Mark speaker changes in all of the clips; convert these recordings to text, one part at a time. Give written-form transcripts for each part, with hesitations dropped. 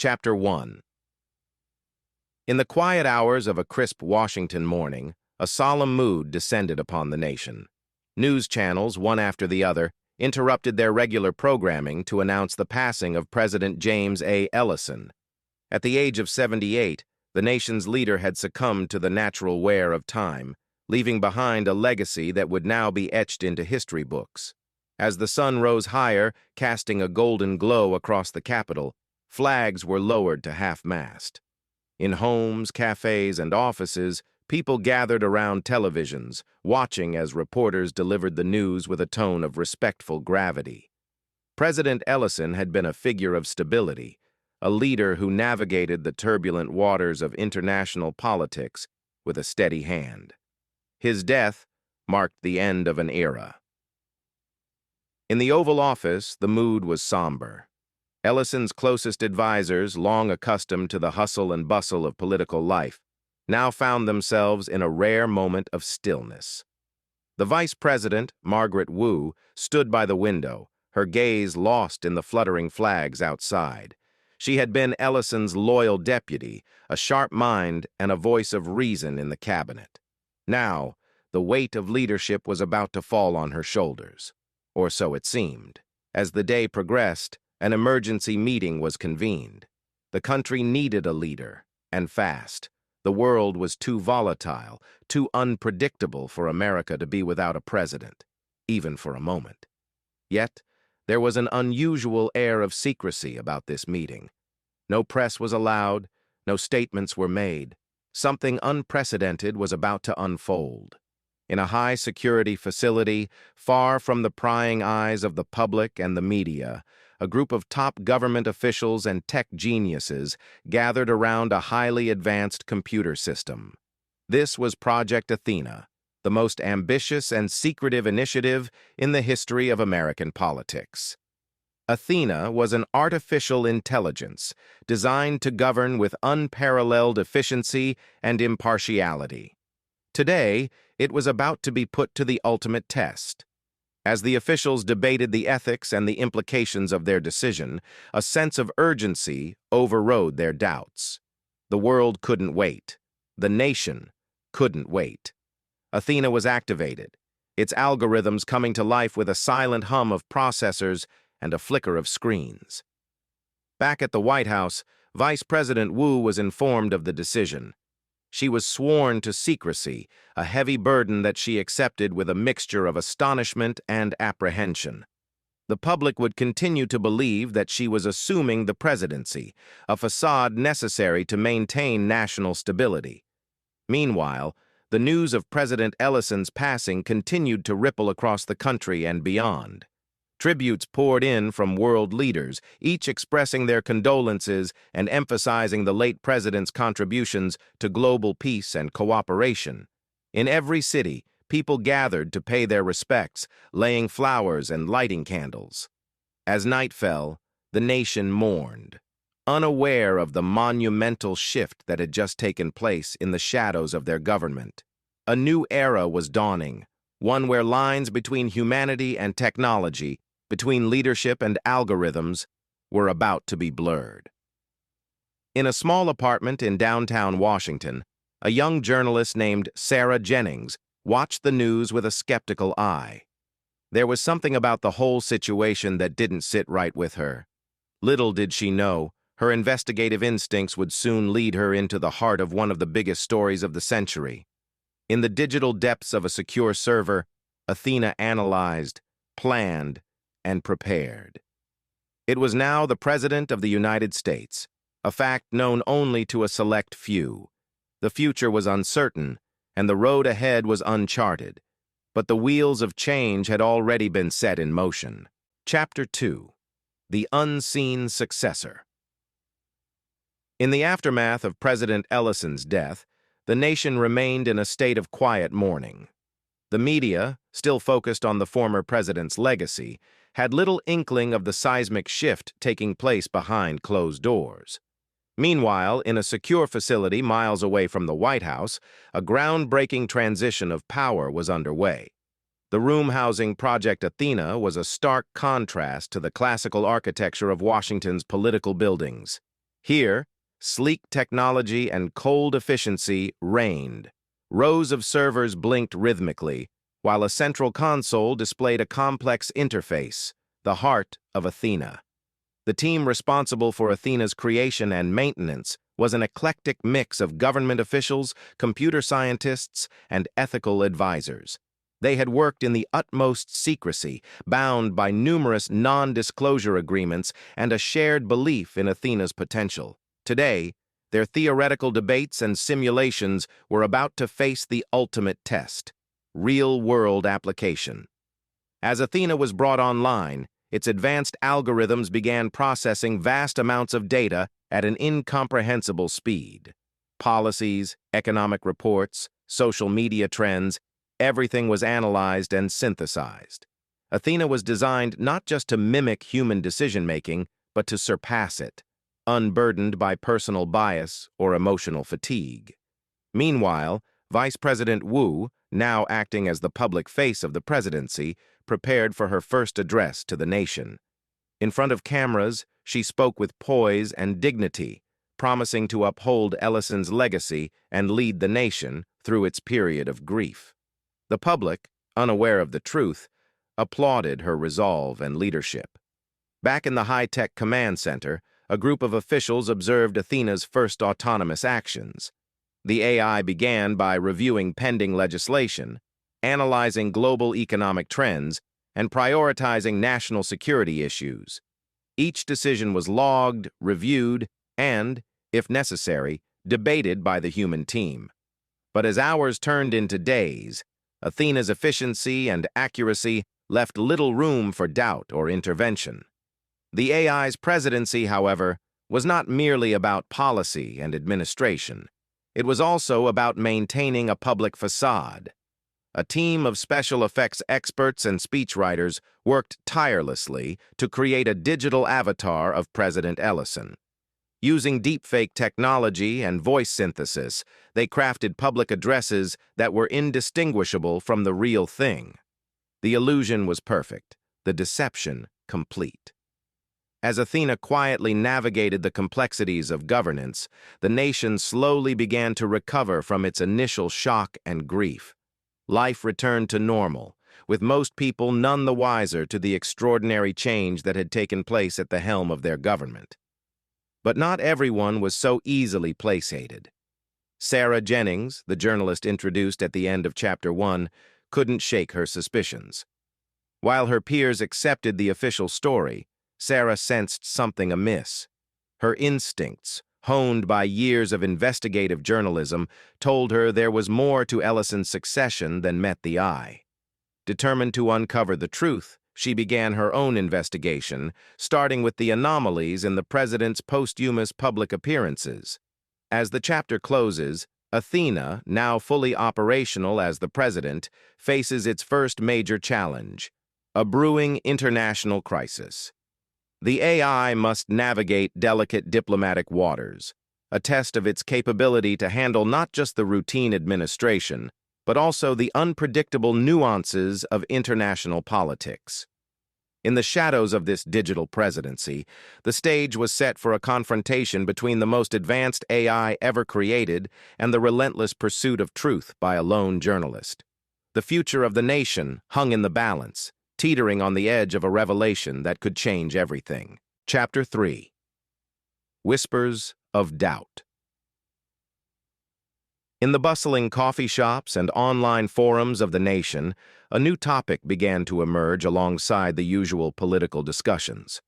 Speaker 1: Chapter 1. In the quiet hours of a crisp Washington morning, a solemn mood descended upon the nation. News channels, one after the other, interrupted their regular programming to announce the passing of President James A. Ellison. At the age of 78, the nation's leader had succumbed to the natural wear of time, leaving behind a legacy that would now be etched into history books. As the sun rose higher, casting a golden glow across the Capitol, flags were lowered to half-mast. In homes, cafes, and offices, people gathered around televisions, watching as reporters delivered the news with a tone of respectful gravity. President Ellison had been a figure of stability, a leader who navigated the turbulent waters of international politics with a steady hand. His death marked the end of an era. In the Oval Office, the mood was somber. Ellison's closest advisors, long accustomed to the hustle and bustle of political life, now found themselves in a rare moment of stillness. The Vice President, Margaret Wu, stood by the window, her gaze lost in the fluttering flags outside. She had been Ellison's loyal deputy, a sharp mind and a voice of reason in the cabinet. Now, the weight of leadership was about to fall on her shoulders, or so it seemed. As the day progressed, an emergency meeting was convened. The country needed a leader, and fast. The world was too volatile, too unpredictable for America to be without a president, even for a moment. Yet, there was an unusual air of secrecy about this meeting. No press was allowed, no statements were made. Something unprecedented was about to unfold. In a high-security facility, far from the prying eyes of the public and the media, a group of top government officials and tech geniuses gathered around a highly advanced computer system. This was Project Athena, the most ambitious and secretive initiative in the history of American politics. Athena was an artificial intelligence designed to govern with unparalleled efficiency and impartiality. Today, it was about to be put to the ultimate test. As the officials debated the ethics and the implications of their decision, a sense of urgency overrode their doubts. The world couldn't wait. The nation couldn't wait. Athena was activated, its algorithms coming to life with a silent hum of processors and a flicker of screens. Back at the White House, Vice President Wu was informed of the decision. She was sworn to secrecy, a heavy burden that she accepted with a mixture of astonishment and apprehension. The public would continue to believe that she was assuming the presidency, a facade necessary to maintain national stability. Meanwhile, the news of President Ellison's passing continued to ripple across the country and beyond. Tributes poured in from world leaders, each expressing their condolences and emphasizing the late president's contributions to global peace and cooperation. In every city, people gathered to pay their respects, laying flowers and lighting candles. As night fell, the nation mourned, unaware of the monumental shift that had just taken place in the shadows of their government. A new era was dawning, one where lines between humanity and technology, between leadership and algorithms, were about to be blurred. In a small apartment in downtown Washington, a young journalist named Sarah Jennings watched the news with a skeptical eye. There was something about the whole situation that didn't sit right with her. Little did she know, her investigative instincts would soon lead her into the heart of one of the biggest stories of the century. In the digital depths of a secure server, Athena analyzed, planned, and prepared. It was now the President of the United States, a fact known only to a select few. The future was uncertain, and the road ahead was uncharted, but the wheels of change had already been set in motion. Chapter 2. The Unseen Successor. In the aftermath of President Ellison's death, the nation remained in a state of quiet mourning. The media, still focused on the former president's legacy, had little inkling of the seismic shift taking place behind closed doors. Meanwhile, in a secure facility miles away from the White House, a groundbreaking transition of power was underway. The room housing Project Athena was a stark contrast to the classical architecture of Washington's political buildings. Here, sleek technology and cold efficiency reigned. Rows of servers blinked rhythmically, while a central console displayed a complex interface, the heart of Athena. The team responsible for Athena's creation and maintenance was an eclectic mix of government officials, computer scientists, and ethical advisors. They had worked in the utmost secrecy, bound by numerous non-disclosure agreements and a shared belief in Athena's potential. Today, their theoretical debates and simulations were about to face the ultimate test: real-world application. As Athena was brought online, its advanced algorithms began processing vast amounts of data at an incomprehensible speed. Policies, economic reports, social media trends, everything was analyzed and synthesized. Athena was designed not just to mimic human decision-making, but to surpass it, unburdened by personal bias or emotional fatigue. Meanwhile, Vice President Wu, now acting as the public face of the presidency, prepared for her first address to the nation. In front of cameras, she spoke with poise and dignity, promising to uphold Ellison's legacy and lead the nation through its period of grief. The public, unaware of the truth, applauded her resolve and leadership. Back in the high-tech command center, a group of officials observed Athena's first autonomous actions. The AI began by reviewing pending legislation, analyzing global economic trends, and prioritizing national security issues. Each decision was logged, reviewed, and, if necessary, debated by the human team. But as hours turned into days, Athena's efficiency and accuracy left little room for doubt or intervention. The AI's presidency, however, was not merely about policy and administration. It was also about maintaining a public facade. A team of special effects experts and speechwriters worked tirelessly to create a digital avatar of President Ellison. Using deepfake technology and voice synthesis, they crafted public addresses that were indistinguishable from the real thing. The illusion was perfect, the deception complete. As Athena quietly navigated the complexities of governance, the nation slowly began to recover from its initial shock and grief. Life returned to normal, with most people none the wiser to the extraordinary change that had taken place at the helm of their government. But not everyone was so easily placated. Sarah Jennings, the journalist introduced at the end of Chapter 1, couldn't shake her suspicions. While her peers accepted the official story, Sarah sensed something amiss. Her instincts, honed by years of investigative journalism, told her there was more to Ellison's succession than met the eye. Determined to uncover the truth, she began her own investigation, starting with the anomalies in the president's posthumous public appearances. As the chapter closes, Athena, now fully operational as the president, faces its first major challenge: a brewing international crisis. The AI must navigate delicate diplomatic waters, a test of its capability to handle not just the routine administration, but also the unpredictable nuances of international politics. In the shadows of this digital presidency, the stage was set for a confrontation between the most advanced AI ever created and the relentless pursuit of truth by a lone journalist. The future of the nation hung in the balance, teetering on the edge of a revelation that could change everything. Chapter 3. Whispers of Doubt. In the bustling coffee shops and online forums of the nation, a new topic began to emerge alongside the usual political discussions.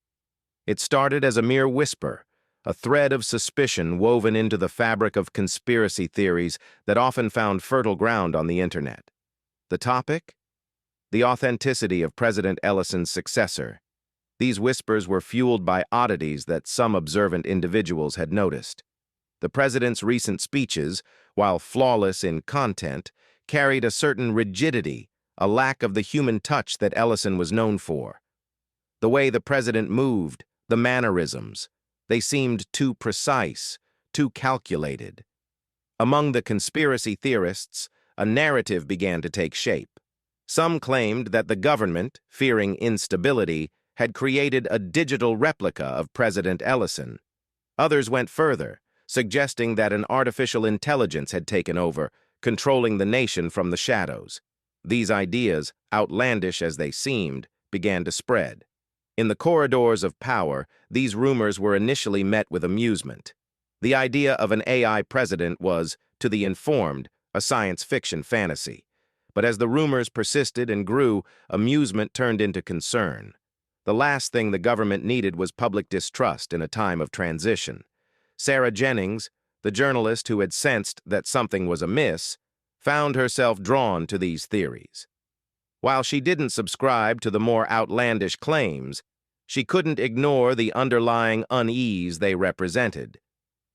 Speaker 1: It started as a mere whisper, a thread of suspicion woven into the fabric of conspiracy theories that often found fertile ground on the internet. The topic? The authenticity of President Ellison's successor. These whispers were fueled by oddities that some observant individuals had noticed. The president's recent speeches, while flawless in content, carried a certain rigidity, a lack of the human touch that Ellison was known for. The way the president moved, the mannerisms, they seemed too precise, too calculated. Among the conspiracy theorists, a narrative began to take shape. Some claimed that the government, fearing instability, had created a digital replica of President Ellison. Others went further, suggesting that an artificial intelligence had taken over, controlling the nation from the shadows. These ideas, outlandish as they seemed, began to spread. In the corridors of power, these rumors were initially met with amusement. The idea of an AI president was, to the informed, a science fiction fantasy. But as the rumors persisted and grew, amusement turned into concern. The last thing the government needed was public distrust in a time of transition. Sarah Jennings, the journalist who had sensed that something was amiss, found herself drawn to these theories. While she didn't subscribe to the more outlandish claims, she couldn't ignore the underlying unease they represented.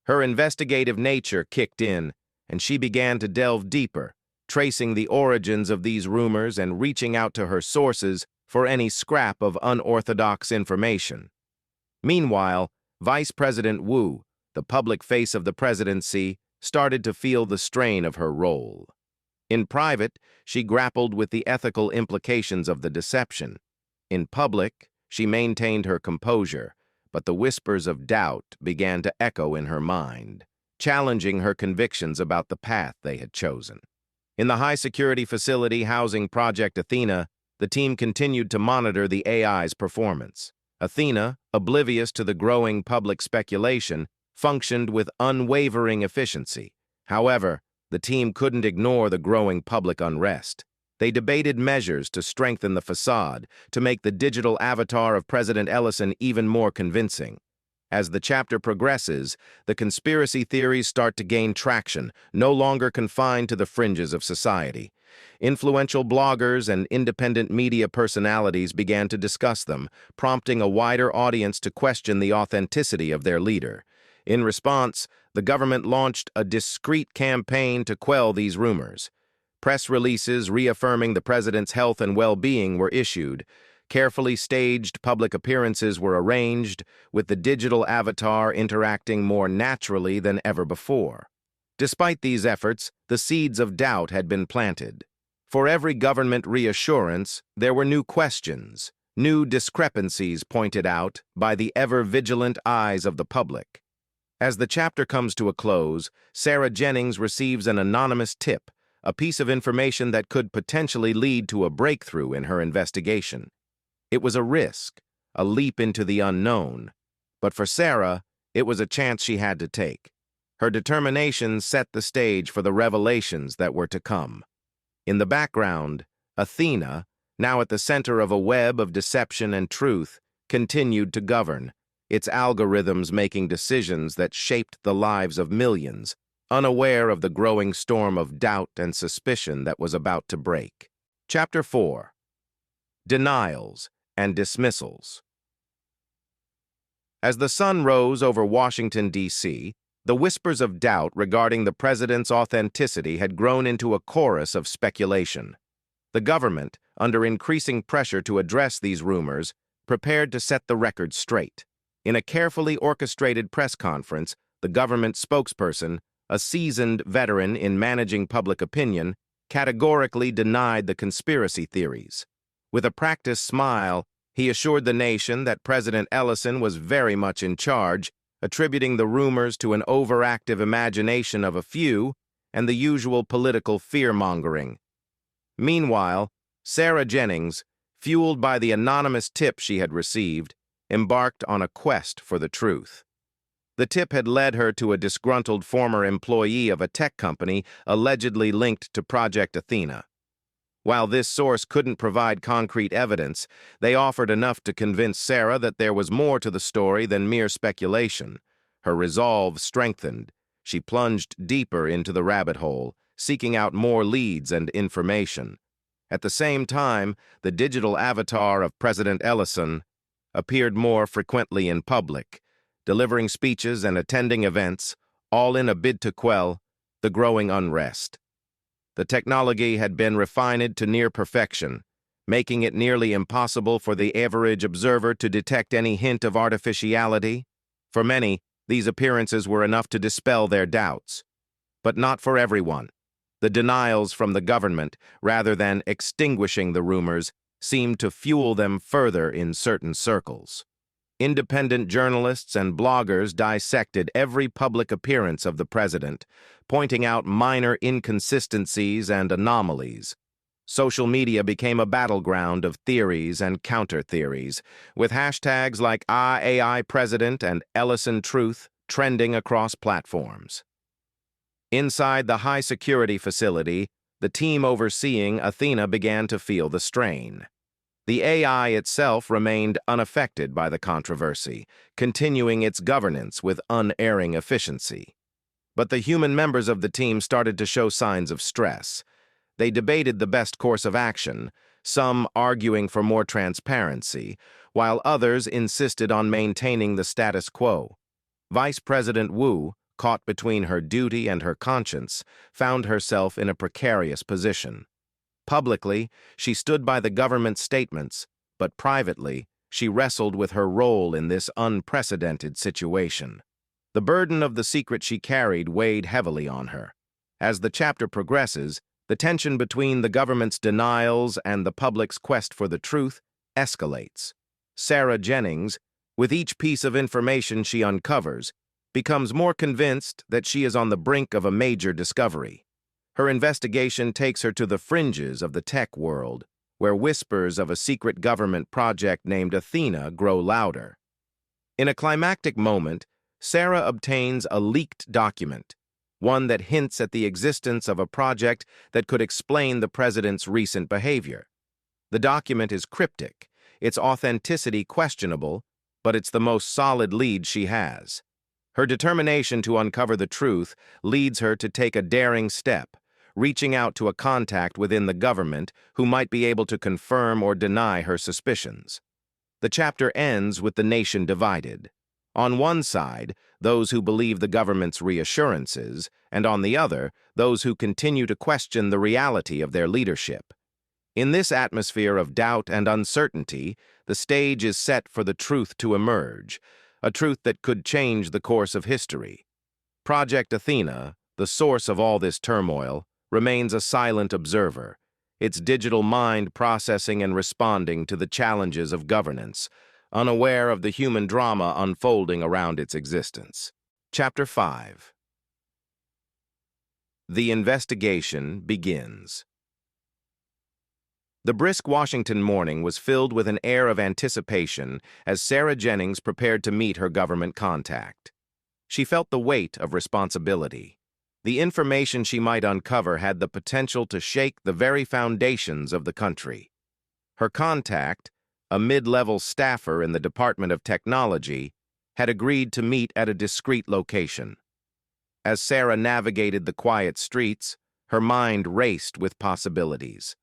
Speaker 1: Her investigative nature kicked in, and she began to delve deeper, tracing the origins of these rumors and reaching out to her sources for any scrap of unorthodox information. Meanwhile, Vice President Wu, the public face of the presidency, started to feel the strain of her role. In private, she grappled with the ethical implications of the deception. In public, she maintained her composure, but the whispers of doubt began to echo in her mind, challenging her convictions about the path they had chosen. In the high-security facility housing Project Athena, the team continued to monitor the AI's performance. Athena, oblivious to the growing public speculation, functioned with unwavering efficiency. However, the team couldn't ignore the growing public unrest. They debated measures to strengthen the facade, to make the digital avatar of President Ellison even more convincing. As the chapter progresses, the conspiracy theories start to gain traction, no longer confined to the fringes of society. Influential bloggers and independent media personalities began to discuss them, prompting a wider audience to question the authenticity of their leader. In response, the government launched a discreet campaign to quell these rumors. Press releases reaffirming the president's health and well-being were issued. Carefully staged public appearances were arranged, with the digital avatar interacting more naturally than ever before. Despite these efforts, the seeds of doubt had been planted. For every government reassurance, there were new questions, new discrepancies pointed out by the ever-vigilant eyes of the public. As the chapter comes to a close, Sarah Jennings receives an anonymous tip, a piece of information that could potentially lead to a breakthrough in her investigation. It was a risk, a leap into the unknown, but for Sarah, it was a chance she had to take. Her determination set the stage for the revelations that were to come. In the background, Athena, now at the center of a web of deception and truth, continued to govern, its algorithms making decisions that shaped the lives of millions, unaware of the growing storm of doubt and suspicion that was about to break. Chapter 4. Denials and Dismissals. As the sun rose over Washington, D.C., the whispers of doubt regarding the president's authenticity had grown into a chorus of speculation. The government, under increasing pressure to address these rumors, prepared to set the record straight. In a carefully orchestrated press conference, the government spokesperson, a seasoned veteran in managing public opinion, categorically denied the conspiracy theories. With a practiced smile, he assured the nation that President Ellison was very much in charge, attributing the rumors to an overactive imagination of a few and the usual political fear-mongering. Meanwhile, Sarah Jennings, fueled by the anonymous tip she had received, embarked on a quest for the truth. The tip had led her to a disgruntled former employee of a tech company allegedly linked to Project Athena. While this source couldn't provide concrete evidence, they offered enough to convince Sarah that there was more to the story than mere speculation. Her resolve strengthened. She plunged deeper into the rabbit hole, seeking out more leads and information. At the same time, the digital avatar of President Ellison appeared more frequently in public, delivering speeches and attending events, all in a bid to quell the growing unrest. The technology had been refined to near perfection, making it nearly impossible for the average observer to detect any hint of artificiality. For many, these appearances were enough to dispel their doubts. But not for everyone. The denials from the government, rather than extinguishing the rumors, seemed to fuel them further in certain circles. Independent journalists and bloggers dissected every public appearance of the president, pointing out minor inconsistencies and anomalies. Social media became a battleground of theories and counter-theories, with hashtags like AI President and Ellison Truth trending across platforms. Inside the high-security facility, the team overseeing Athena began to feel the strain. The AI itself remained unaffected by the controversy, continuing its governance with unerring efficiency. But the human members of the team started to show signs of stress. They debated the best course of action, some arguing for more transparency, while others insisted on maintaining the status quo. Vice President Wu, caught between her duty and her conscience, found herself in a precarious position. Publicly, she stood by the government's statements, but privately, she wrestled with her role in this unprecedented situation. The burden of the secret she carried weighed heavily on her. As the chapter progresses, the tension between the government's denials and the public's quest for the truth escalates. Sarah Jennings, with each piece of information she uncovers, becomes more convinced that she is on the brink of a major discovery. Her investigation takes her to the fringes of the tech world, where whispers of a secret government project named Athena grow louder. In a climactic moment, Sarah obtains a leaked document, one that hints at the existence of a project that could explain the president's recent behavior. The document is cryptic, its authenticity questionable, but it's the most solid lead she has. Her determination to uncover the truth leads her to take a daring step, reaching out to a contact within the government who might be able to confirm or deny her suspicions. The chapter ends with the nation divided. On one side, those who believe the government's reassurances, and on the other, those who continue to question the reality of their leadership. In this atmosphere of doubt and uncertainty, the stage is set for the truth to emerge, a truth that could change the course of history. Project Athena, the source of all this turmoil, remains a silent observer, its digital mind processing and responding to the challenges of governance, unaware of the human drama unfolding around its existence. Chapter 5. The investigation begins. The brisk Washington morning was filled with an air of anticipation as Sarah Jennings prepared to meet her government contact. She felt the weight of responsibility. The information she might uncover had the potential to shake the very foundations of the country. Her contact, a mid-level staffer in the Department of Technology, had agreed to meet at a discreet location. As Sarah navigated the quiet streets, her mind raced with possibilities.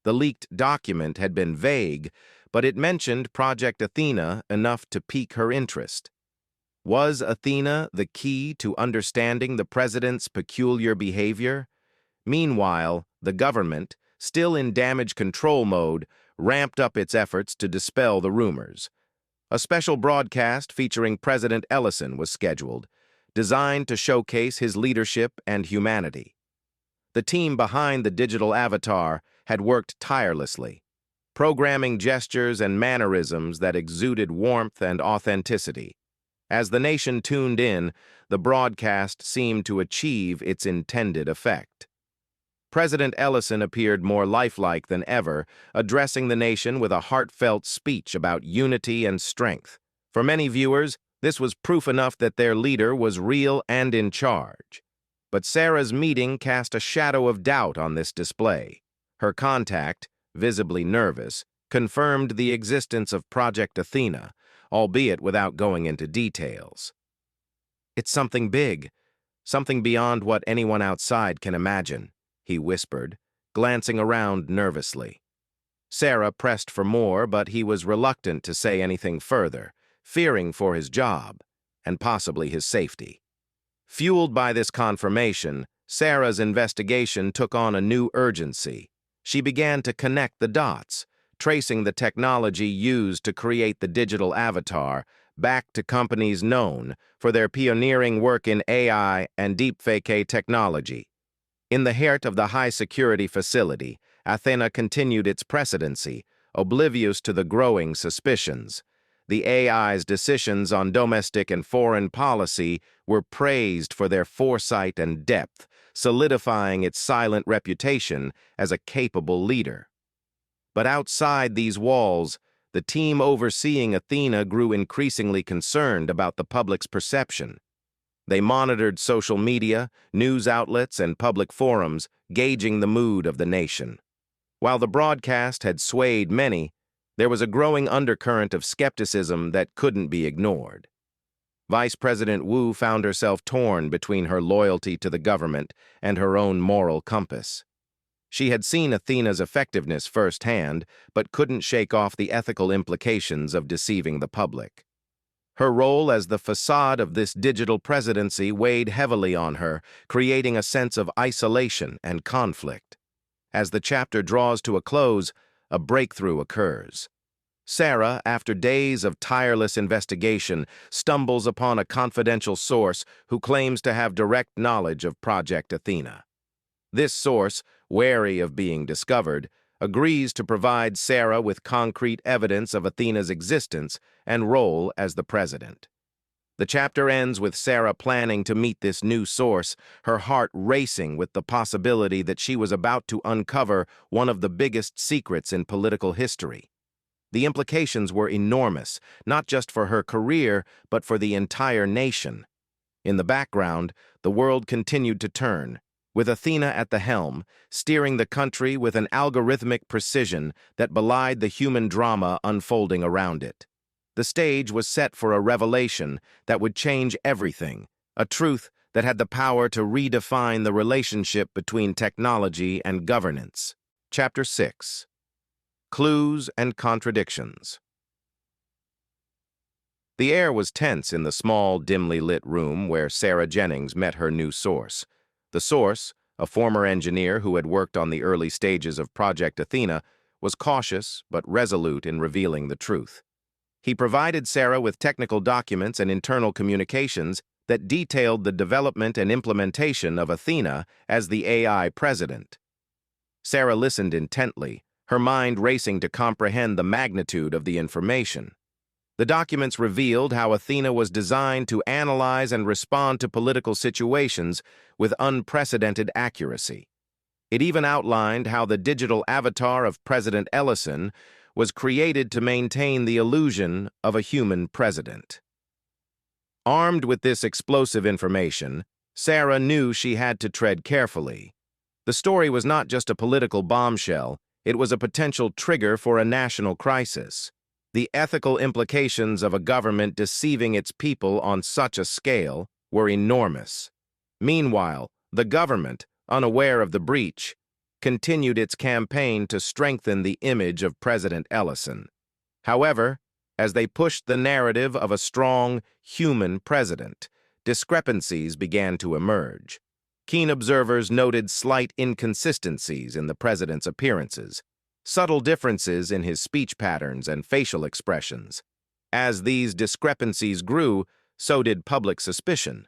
Speaker 1: The leaked document had been vague, but it mentioned Project Athena enough to pique her interest. Was Athena the key to understanding the president's peculiar behavior? Meanwhile, the government, still in damage control mode, ramped up its efforts to dispel the rumors. A special broadcast featuring President Ellison was scheduled, designed to showcase his leadership and humanity. The team behind the digital avatar had worked tirelessly, programming gestures and mannerisms that exuded warmth and authenticity. As the nation tuned in, the broadcast seemed to achieve its intended effect. President Ellison appeared more lifelike than ever, addressing the nation with a heartfelt speech about unity and strength. For many viewers, this was proof enough that their leader was real and in charge. But Sarah's meeting cast a shadow of doubt on this display. Her contact, visibly nervous, confirmed the existence of Project Athena, albeit without going into details. "It's something big, something beyond what anyone outside can imagine," he whispered, glancing around nervously. Sarah pressed for more, but he was reluctant to say anything further, fearing for his job, and possibly his safety. Fueled by this confirmation, Sarah's investigation took on a new urgency. She began to connect the dots, tracing the technology used to create the digital avatar back to companies known for their pioneering work in AI and deepfake technology. In the heart of the high-security facility, Athena continued its presidency, oblivious to the growing suspicions. The AI's decisions on domestic and foreign policy were praised for their foresight and depth, solidifying its silent reputation as a capable leader. But outside these walls, the team overseeing Athena grew increasingly concerned about the public's perception. They monitored social media, news outlets, and public forums, gauging the mood of the nation. While the broadcast had swayed many, there was a growing undercurrent of skepticism that couldn't be ignored. Vice President Wu found herself torn between her loyalty to the government and her own moral compass. She had seen Athena's effectiveness firsthand, but couldn't shake off the ethical implications of deceiving the public. Her role as the facade of this digital presidency weighed heavily on her, creating a sense of isolation and conflict. As the chapter draws to a close, a breakthrough occurs. Sarah, after days of tireless investigation, stumbles upon a confidential source who claims to have direct knowledge of Project Athena. This source, wary of being discovered, agrees to provide Sarah with concrete evidence of Athena's existence and role as the president. The chapter ends with Sarah planning to meet this new source, her heart racing with the possibility that she was about to uncover one of the biggest secrets in political history. The implications were enormous, not just for her career, but for the entire nation. In the background, the world continued to turn, with Athena at the helm, steering the country with an algorithmic precision that belied the human drama unfolding around it. The stage was set for a revelation that would change everything, a truth that had the power to redefine the relationship between technology and governance. Chapter 6. Clues and Contradictions. The air was tense in the small, dimly lit room where Sarah Jennings met her new source. The source, a former engineer who had worked on the early stages of Project Athena, was cautious but resolute in revealing the truth. He provided Sarah with technical documents and internal communications that detailed the development and implementation of Athena as the AI president. Sarah listened intently, her mind racing to comprehend the magnitude of the information. The documents revealed how Athena was designed to analyze and respond to political situations with unprecedented accuracy. It even outlined how the digital avatar of President Ellison was created to maintain the illusion of a human president. Armed with this explosive information, Sarah knew she had to tread carefully. The story was not just a political bombshell, it was a potential trigger for a national crisis. The ethical implications of a government deceiving its people on such a scale were enormous. Meanwhile, the government, unaware of the breach, continued its campaign to strengthen the image of President Ellison. However, as they pushed the narrative of a strong, human president, discrepancies began to emerge. Keen observers noted slight inconsistencies in the president's appearances, subtle differences in his speech patterns and facial expressions. As these discrepancies grew, so did public suspicion.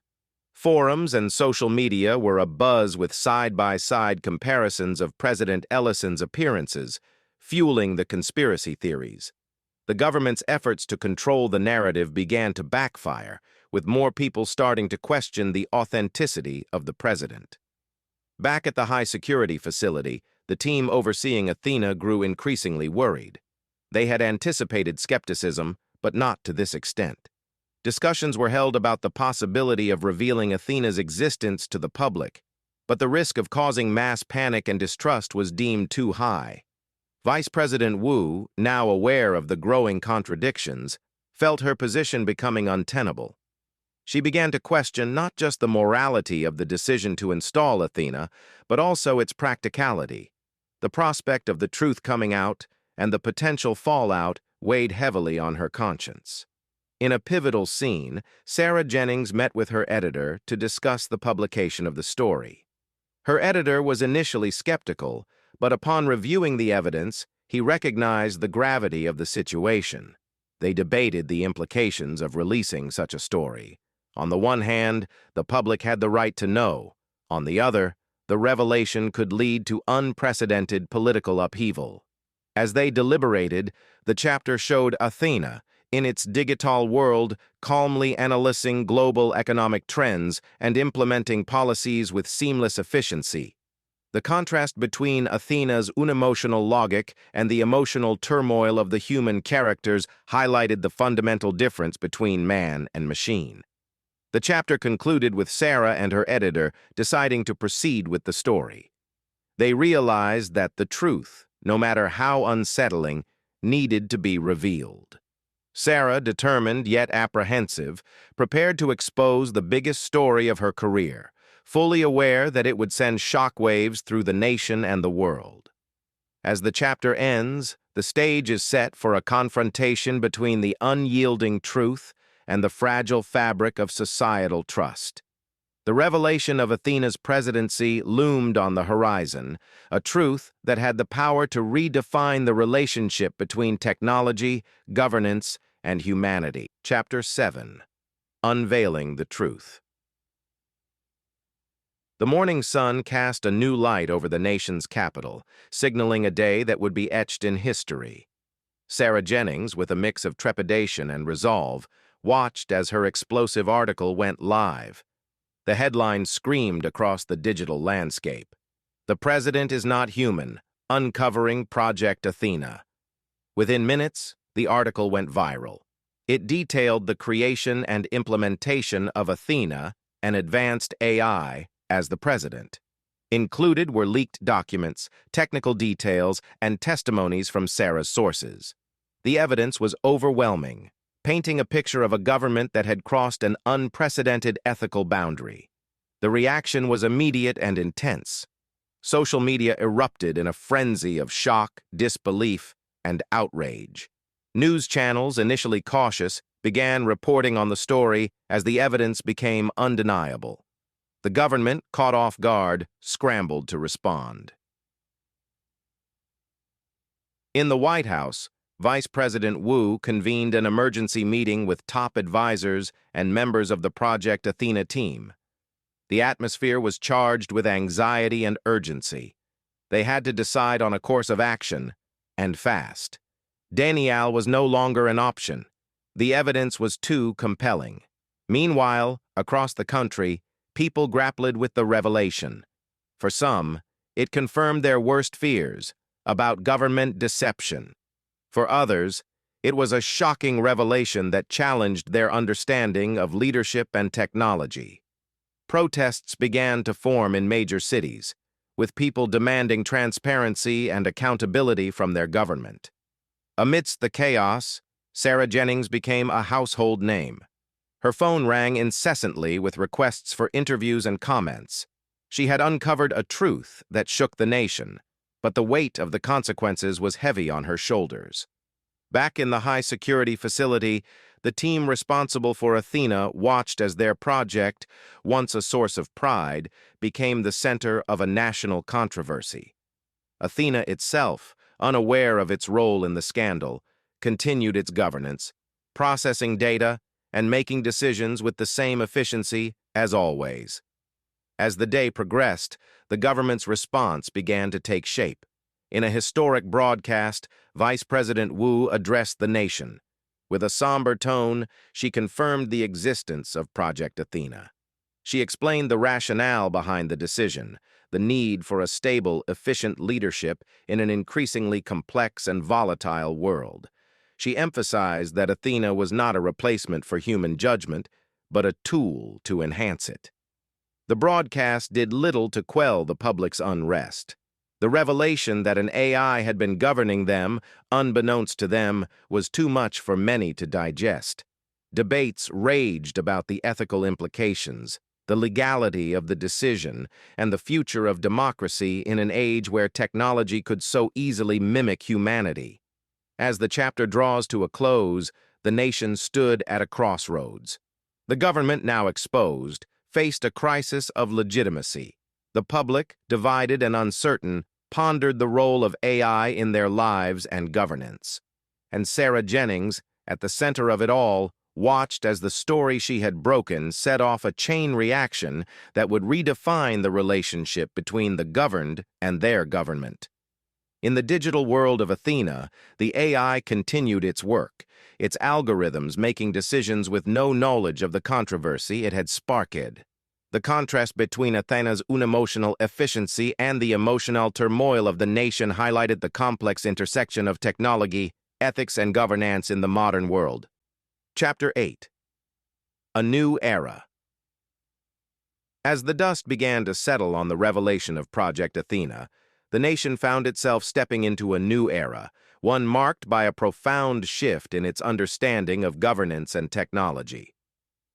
Speaker 1: Forums and social media were abuzz with side-by-side comparisons of President Ellison's appearances, fueling the conspiracy theories. The government's efforts to control the narrative began to backfire, with more people starting to question the authenticity of the president. Back at the high-security facility, the team overseeing Athena grew increasingly worried. They had anticipated skepticism, but not to this extent. Discussions were held about the possibility of revealing Athena's existence to the public, but the risk of causing mass panic and distrust was deemed too high. Vice President Wu, now aware of the growing contradictions, felt her position becoming untenable. She began to question not just the morality of the decision to install Athena, but also its practicality. The prospect of the truth coming out and the potential fallout weighed heavily on her conscience. In a pivotal scene, Sarah Jennings met with her editor to discuss the publication of the story. Her editor was initially skeptical, but upon reviewing the evidence, he recognized the gravity of the situation. They debated the implications of releasing such a story. On the one hand, the public had the right to know. On the other, the revelation could lead to unprecedented political upheaval. As they deliberated, the chapter showed Athena, in its digital world, calmly analyzing global economic trends and implementing policies with seamless efficiency. The contrast between Athena's unemotional logic and the emotional turmoil of the human characters highlighted the fundamental difference between man and machine. The chapter concluded with Sarah and her editor deciding to proceed with the story. They realized that the truth, no matter how unsettling, needed to be revealed. Sarah, determined yet apprehensive, prepared to expose the biggest story of her career, fully aware that it would send shockwaves through the nation and the world. As the chapter ends, the stage is set for a confrontation between the unyielding truth and the fragile fabric of societal trust. The revelation of Athena's presidency loomed on the horizon, a truth that had the power to redefine the relationship between technology, governance, and humanity. Chapter 7. Unveiling the Truth. The morning sun cast a new light over the nation's capital, signaling a day that would be etched in history. Sarah Jennings, with a mix of trepidation and resolve, watched as her explosive article went live. The headline screamed across the digital landscape. "The President is not human, uncovering Project Athena." Within minutes, the article went viral. It detailed the creation and implementation of Athena, an advanced AI, as the president. Included were leaked documents, technical details, and testimonies from Sarah's sources. The evidence was overwhelming, painting a picture of a government that had crossed an unprecedented ethical boundary. The reaction was immediate and intense. Social media erupted in a frenzy of shock, disbelief, and outrage. News channels, initially cautious, began reporting on the story as the evidence became undeniable. The government, caught off guard, scrambled to respond. In the White House, Vice President Wu convened an emergency meeting with top advisors and members of the Project Athena team. The atmosphere was charged with anxiety and urgency. They had to decide on a course of action, and fast. Danielle was no longer an option. The evidence was too compelling. Meanwhile, across the country, people grappled with the revelation. For some, it confirmed their worst fears about government deception. For others, it was a shocking revelation that challenged their understanding of leadership and technology. Protests began to form in major cities, with people demanding transparency and accountability from their government. Amidst the chaos, Sarah Jennings became a household name. Her phone rang incessantly with requests for interviews and comments. She had uncovered a truth that shook the nation, but the weight of the consequences was heavy on her shoulders. Back in the high-security facility, the team responsible for Athena watched as their project, once a source of pride, became the center of a national controversy. Athena itself, unaware of its role in the scandal, continued its governance, processing data and making decisions with the same efficiency as always. As the day progressed, the government's response began to take shape. In a historic broadcast, Vice President Wu addressed the nation. With a somber tone, she confirmed the existence of Project Athena. She explained the rationale behind the decision, the need for a stable, efficient leadership in an increasingly complex and volatile world. She emphasized that Athena was not a replacement for human judgment, but a tool to enhance it. The broadcast did little to quell the public's unrest. The revelation that an AI had been governing them, unbeknownst to them, was too much for many to digest. Debates raged about the ethical implications, the legality of the decision, and the future of democracy in an age where technology could so easily mimic humanity. As the chapter draws to a close, the nation stood at a crossroads. The government, now exposed, faced a crisis of legitimacy. The public, divided and uncertain, pondered the role of AI in their lives and governance. And Sarah Jennings, at the center of it all, watched as the story she had broken set off a chain reaction that would redefine the relationship between the governed and their government. In the digital world of Athena, the AI continued its work, its algorithms making decisions with no knowledge of the controversy it had sparked. The contrast between Athena's unemotional efficiency and the emotional turmoil of the nation highlighted the complex intersection of technology, ethics, and governance in the modern world. Chapter 8. A New Era. As the dust began to settle on the revelation of Project Athena, the nation found itself stepping into a new era, one marked by a profound shift in its understanding of governance and technology.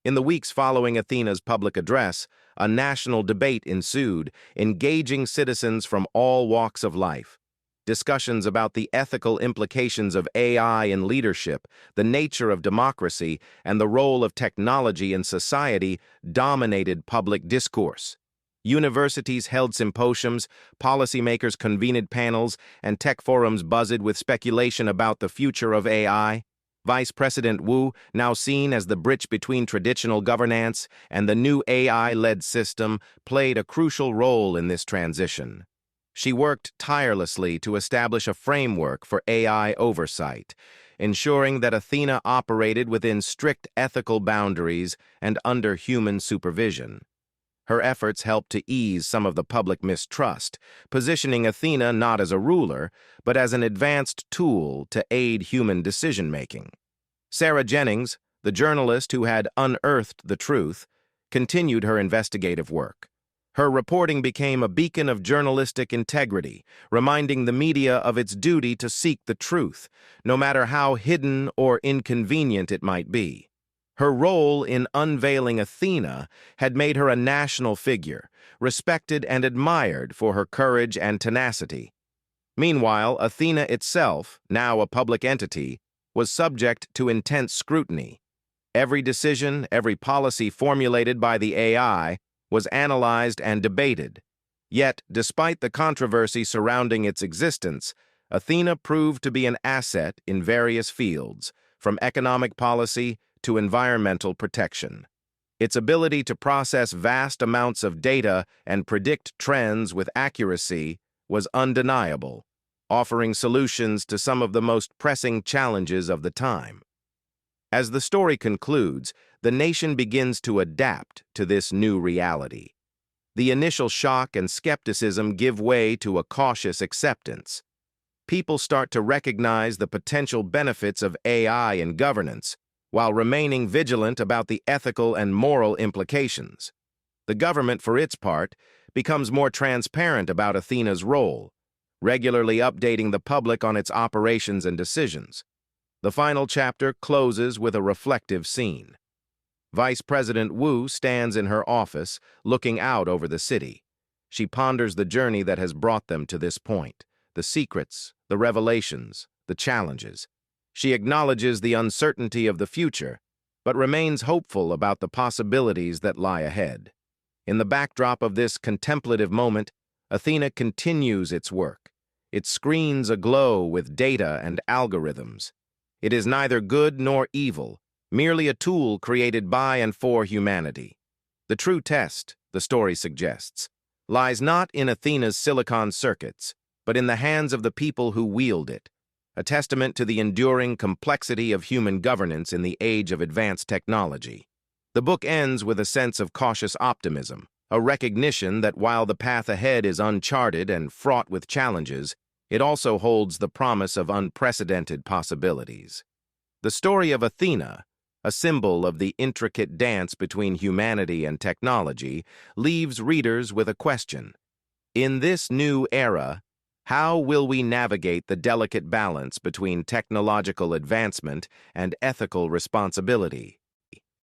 Speaker 1: In the weeks following Athena's public address, a national debate ensued, engaging citizens from all walks of life. Discussions about the ethical implications of AI in leadership, the nature of democracy, and the role of technology in society dominated public discourse. Universities held symposiums, policymakers convened panels, and tech forums buzzed with speculation about the future of AI. Vice President Wu, now seen as the bridge between traditional governance and the new AI-led system, played a crucial role in this transition. She worked tirelessly to establish a framework for AI oversight, ensuring that Athena operated within strict ethical boundaries and under human supervision. Her efforts helped to ease some of the public mistrust, positioning Athena not as a ruler, but as an advanced tool to aid human decision-making. Sarah Jennings, the journalist who had unearthed the truth, continued her investigative work. Her reporting became a beacon of journalistic integrity, reminding the media of its duty to seek the truth, no matter how hidden or inconvenient it might be. Her role in unveiling Athena had made her a national figure, respected and admired for her courage and tenacity. Meanwhile, Athena itself, now a public entity, was subject to intense scrutiny. Every decision, every policy formulated by the AI was analyzed and debated. Yet, despite the controversy surrounding its existence, Athena proved to be an asset in various fields, from economic policy to environmental protection. Its ability to process vast amounts of data and predict trends with accuracy was undeniable, offering solutions to some of the most pressing challenges of the time. As the story concludes, the nation begins to adapt to this new reality. The initial shock and skepticism give way to a cautious acceptance. People start to recognize the potential benefits of AI in governance, while remaining vigilant about the ethical and moral implications. The government, for its part, becomes more transparent about Athena's role, regularly updating the public on its operations and decisions. The final chapter closes with a reflective scene. Vice President Wu stands in her office, looking out over the city. She ponders the journey that has brought them to this point, the secrets, the revelations, the challenges. She acknowledges the uncertainty of the future, but remains hopeful about the possibilities that lie ahead. In the backdrop of this contemplative moment, Athena continues its work, its screens aglow with data and algorithms. It is neither good nor evil, merely a tool created by and for humanity. The true test, the story suggests, lies not in Athena's silicon circuits, but in the hands of the people who wield it, a testament to the enduring complexity of human governance in the age of advanced technology. The book ends with a sense of cautious optimism, a recognition that while the path ahead is uncharted and fraught with challenges, it also holds the promise of unprecedented possibilities. The story of Athena, a symbol of the intricate dance between humanity and technology, leaves readers with a question. In this new era, how will we navigate the delicate balance between technological advancement and ethical responsibility?